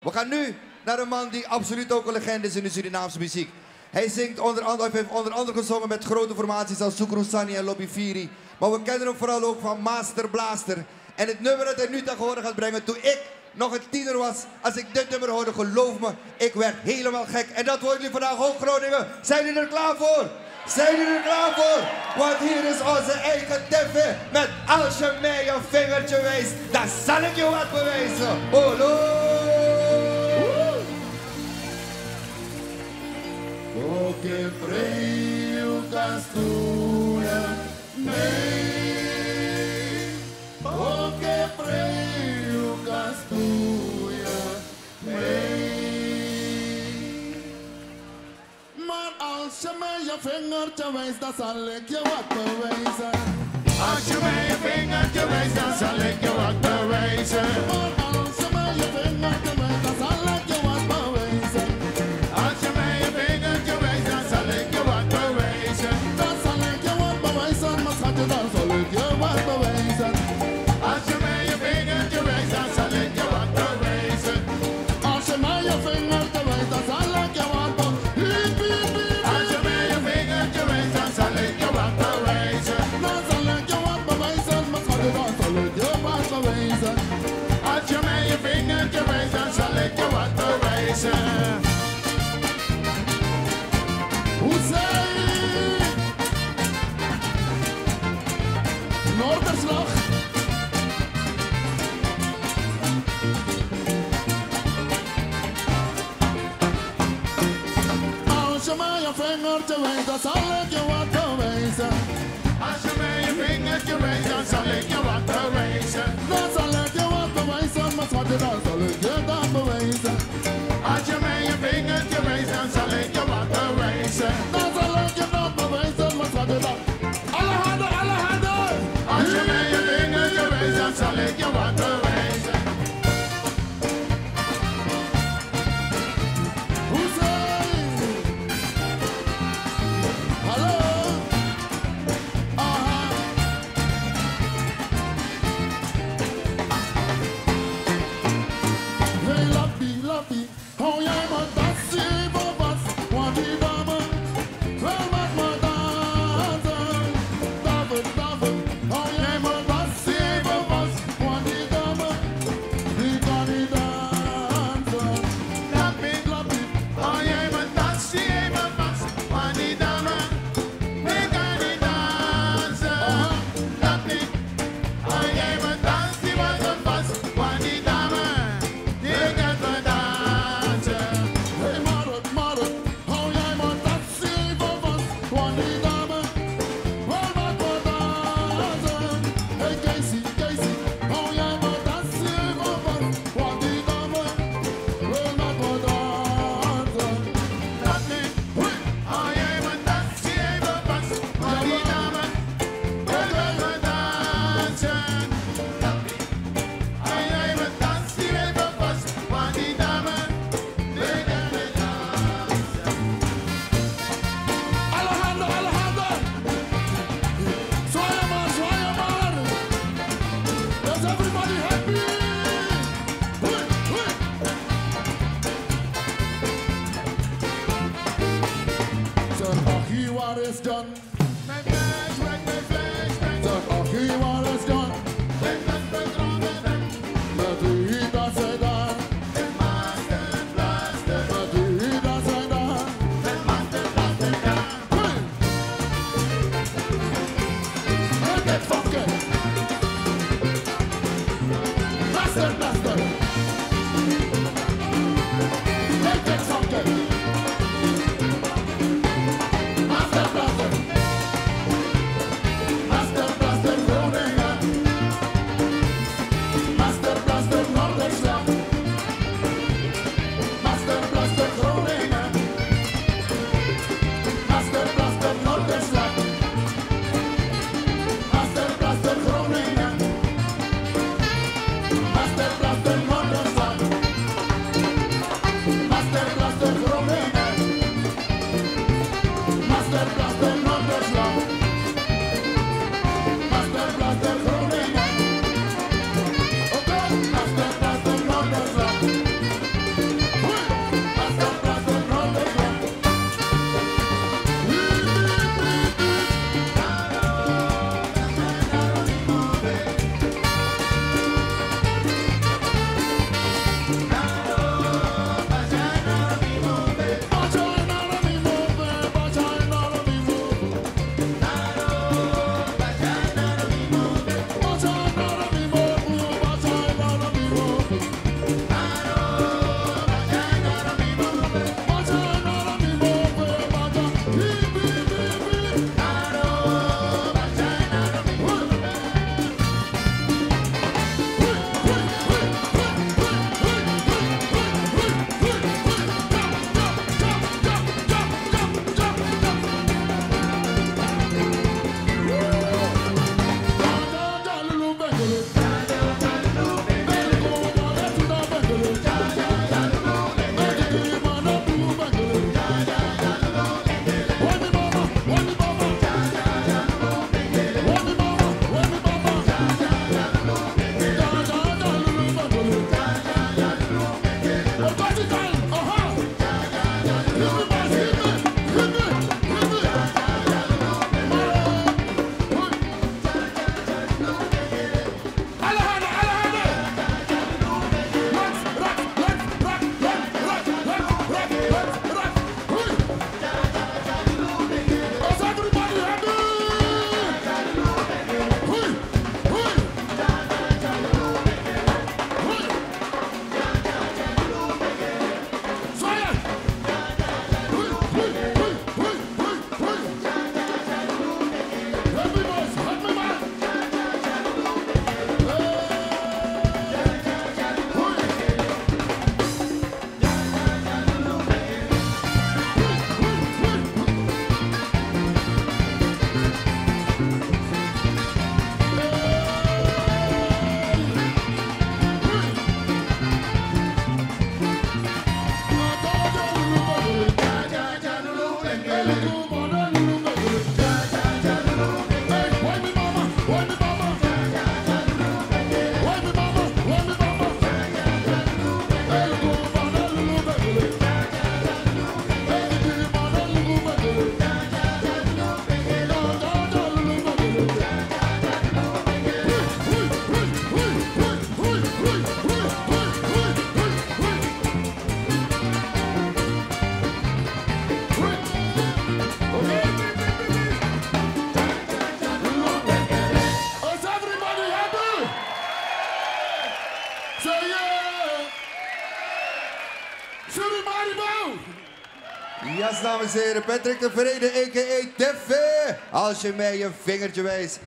We gaan nu naar een man die absoluut ook een legende is in de Surinaamse muziek. Hij zingt hij heeft onder andere gezongen met grote formaties als Soekroe Sani en Lobby Firi. Maar we kennen hem vooral ook van Master Blaster. En het nummer dat hij nu tegenwoordig gaat brengen, toen ik nog een tiener was, als ik dit nummer hoorde, geloof me, ik werd helemaal gek. En dat horen jullie vandaag ook, Groningen. Zijn jullie er klaar voor? Zijn jullie er klaar voor? Want hier is onze eigen Tiffy met als je mij een vingertje wijst, dan zal ik je wat bewijzen. Olo! Porque frio castura, nee. Porque frio castura, nee. Maar als je mij je vingertje wijst, dan zal ik je wat bewijzen. Als je mij je vingertje wijst, dan zal ik je wat bewijzen. Maar als je mij je vingertje wijst, dan zal ik je wat bewijzen. Als je mij je vingertje wijst, dan zal ik je wat bewijzen. Dan zal ik je wat bewijzen, maar schatje, dan zal ik je wat bewijzen. Als je mij je vingertje wijst, dan zal ik je wat bewijzen. Als je mij je vingertje wijst, dan zal ik je wat bewijzen. Als je mij je vingertje wijst, dan zal ik je wat bewijzen. Dan zal ik je wat bewijzen, maar schatje, dan zal ik je wat bewijzen. Als je mij je vingertje wijst, dan zal ik je wat bewijzen. Noorderslag. Als je mij je vingertje wijst, dan zal ik je wat bewijzen. Als je mij je vingertje wijst, dan zal ik je wat bewijzen. Dan zal ik je wat bewijzen, maar schatje, dan zal ik je dat bewijzen. Als je mij je vingertje wijst, dan zal ik je wat bewijzen. Dan zal ik je dat bewijzen, maar schatje, dan... Alle handen, alle handen! Als je mij je vingertje wijst, dan zal ik je wat bewijzen. Hoezee! Hallo! Aha! Hey, lappie, lappie, hou jij maar tasje even vast, want die dame wil met me dansen. David, David, hou jij maar tasje even vast, want die dame, die kan niet dansen. Lappie, lappie, hou jij maar tasje even vast, want die dame, die kan niet dansen. Lappie, hou jij maar tasje even vast, want die dame, die kan niet dansen. Hey, Mark, Mark, hou jij maar tasje even vast, want die dame wil met me dansen. Hey, Casey, Casey, hou jij maar tasje even vast, want die dame wil met me dansen. Lappie, hou jij maar tasje even vast, want die dame wil met me dansen. Lappie, hou jij maar tasje even vast, want die dame wil met me dansen. Alle handen, alle handen! Zwaaien maar, zwaaien maar! Is everybody happy? Hui, hui! Zeg, Achie, waar is John? Mijn flashback, mijn flashback. Zeg, Achie, waar is John? Mijn flashback, met wie dat zij daar? Met Master Blaster. Met wie dat zij daar? Met Master Blaster daar. Hui! Met het vakken. Master Blaster. Met het vakken. Master Blaster. Sorry, Maribou! Ja, dames en heren, Patrick de Vrede, a.k.a. Tiffy. Als je mij een vingertje wijst.